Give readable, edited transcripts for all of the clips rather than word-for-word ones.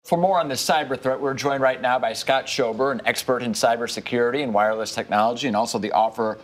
For more on this cyber threat, we're joined right now by Scott Schober, an expert in cybersecurity and wireless technology, and also the author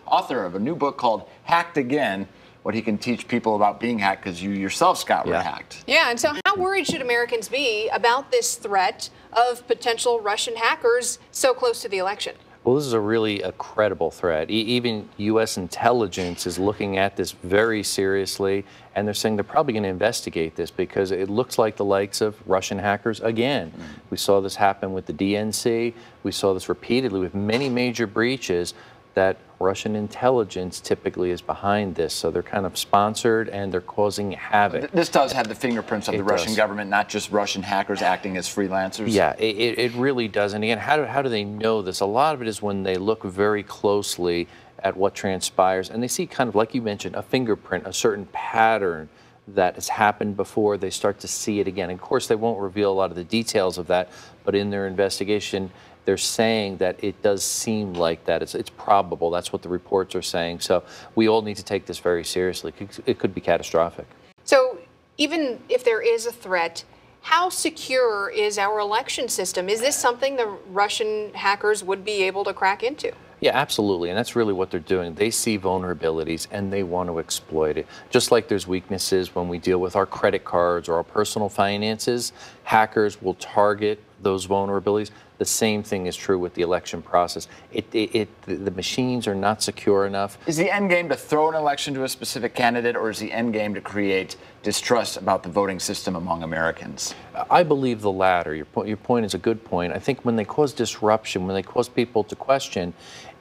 of a new book called Hacked Again, what he can teach people about being hacked, because you yourself, Scott, were hacked. Yeah, and so how worried should Americans be about this threat of potential Russian hackers so close to the election? Well, this is a credible threat. Even U.S. intelligence is looking at this very seriously, and they're saying they're probably going to investigate this because it looks like the likes of Russian hackers again. We saw this happen with the DNC. We saw this repeatedly with many major breaches that Russian intelligence typically is behind this. So they're kind of sponsored and they're causing havoc. This does have the fingerprints of the Russian government, not just Russian hackers acting as freelancers. Yeah, it really does. And again, how do they know this? A lot of it is when they look very closely at what transpires and they see, kind of like you mentioned, a fingerprint, a certain pattern that has happened before. They start to see it again. And of course, they won't reveal a lot of the details of that, but in their investigation, they're saying that it does seem like that. It's probable. That's what the reports are saying. So we all need to take this very seriously. It could be catastrophic. So even if there is a threat, how secure is our election system? Is this something the Russian hackers would be able to crack into? Yeah, absolutely. And that's really what they're doing. They see vulnerabilities and they want to exploit it. Just like there's weaknesses when we deal with our credit cards or our personal finances, hackers will target those vulnerabilities. The same thing is true with the election process. The machines are not secure enough. Is the end game to throw an election to a specific candidate, or is the end game to create distrust about the voting system among Americans? I believe the latter. Your point is a good point. I think when they cause disruption, when they cause people to question,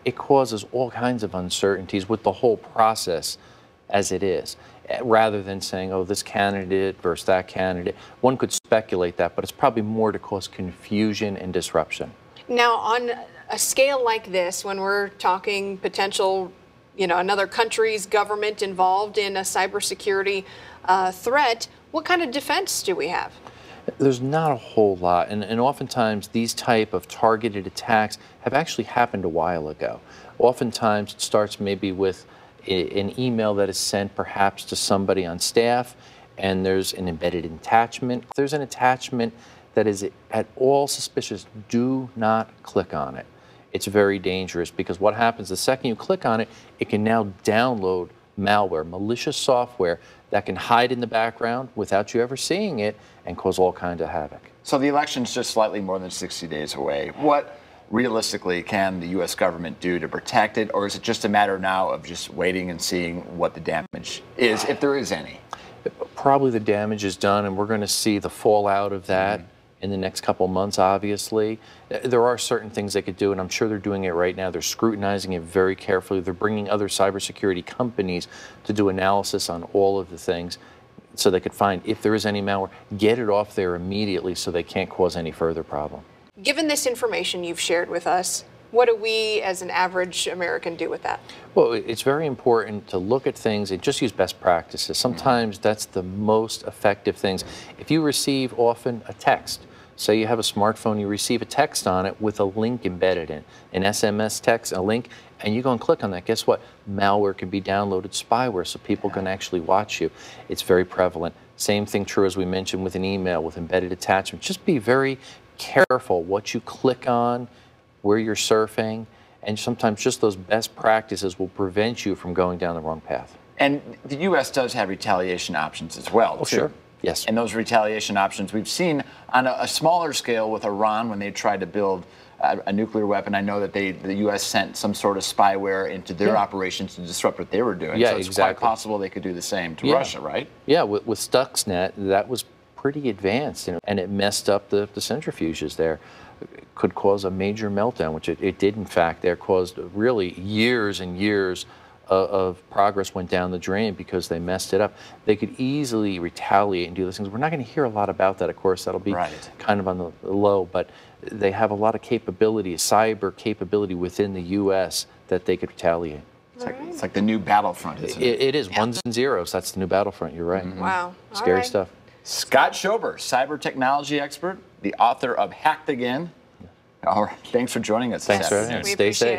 it causes all kinds of uncertainties with the whole process as it is, rather than saying, oh, this candidate versus that candidate. One could speculate that, but it's probably more to cause confusion and disruption. Now, on a scale like this, when we're talking potential, another country's government involved in a cybersecurity threat, what kind of defense do we have? There's not a whole lot, and oftentimes these type of targeted attacks have actually happened a while ago. Oftentimes it starts maybe with an email that is sent perhaps to somebody on staff, and there's an embedded attachment. If there's an attachment that is at all suspicious, do not click on it. It's very dangerous, because what happens the second you click on it, it can now download malware, malicious software that can hide in the background without you ever seeing it and cause all kinds of havoc. So the election's just slightly more than 60 days away. What realistically can the U.S. government do to protect it, or is it just a matter now of just waiting and seeing what the damage is, if there is any? Probably the damage is done, and we're going to see the fallout of that in the next couple months, obviously. There are certain things they could do, and I'm sure they're doing it right now. They're scrutinizing it very carefully. They're bringing other cybersecurity companies to do analysis on all of the things so they could find if there is any malware, get it off there immediately so they can't cause any further problem. Given this information you've shared with us, what do we as an average American do with that? Well, it's very important to look at things and just use best practices. Sometimes that's the most effective things. If you receive often a text, say you have a smartphone, you receive a text on it with a link embedded in, an SMS text, a link, and you go and click on that, guess what? Malware can be downloaded, spyware, so people can actually watch you. It's very prevalent. Same thing true as we mentioned with an email, with embedded attachments. Just be very careful what you click on, where you're surfing, and sometimes just those best practices will prevent you from going down the wrong path. And the U.S. does have retaliation options as well, too. Sure. Yes. And those retaliation options we've seen on a smaller scale with Iran when they tried to build a nuclear weapon. I know that the U.S. sent some sort of spyware into their operations to disrupt what they were doing. Yeah, so it's quite possible they could do the same to Russia, right? Yeah, with Stuxnet, that was pretty advanced, and it messed up the centrifuges there. It could cause a major meltdown, which it did in fact there, caused really years and years of progress went down the drain because they messed it up. They could easily retaliate and do those things. We're not going to hear a lot about that, of course. That'll be kind of on the low, but they have a lot of capability, cyber capability within the U.S. that they could retaliate. It's like the new battlefront, isn't it? It is. Ones and zeros. That's the new battlefront. You're right. Wow. Scary stuff. Scott Schober, cyber technology expert, the author of Hacked Again. All right. Thanks for joining us. Thanks for having us. Stay safe.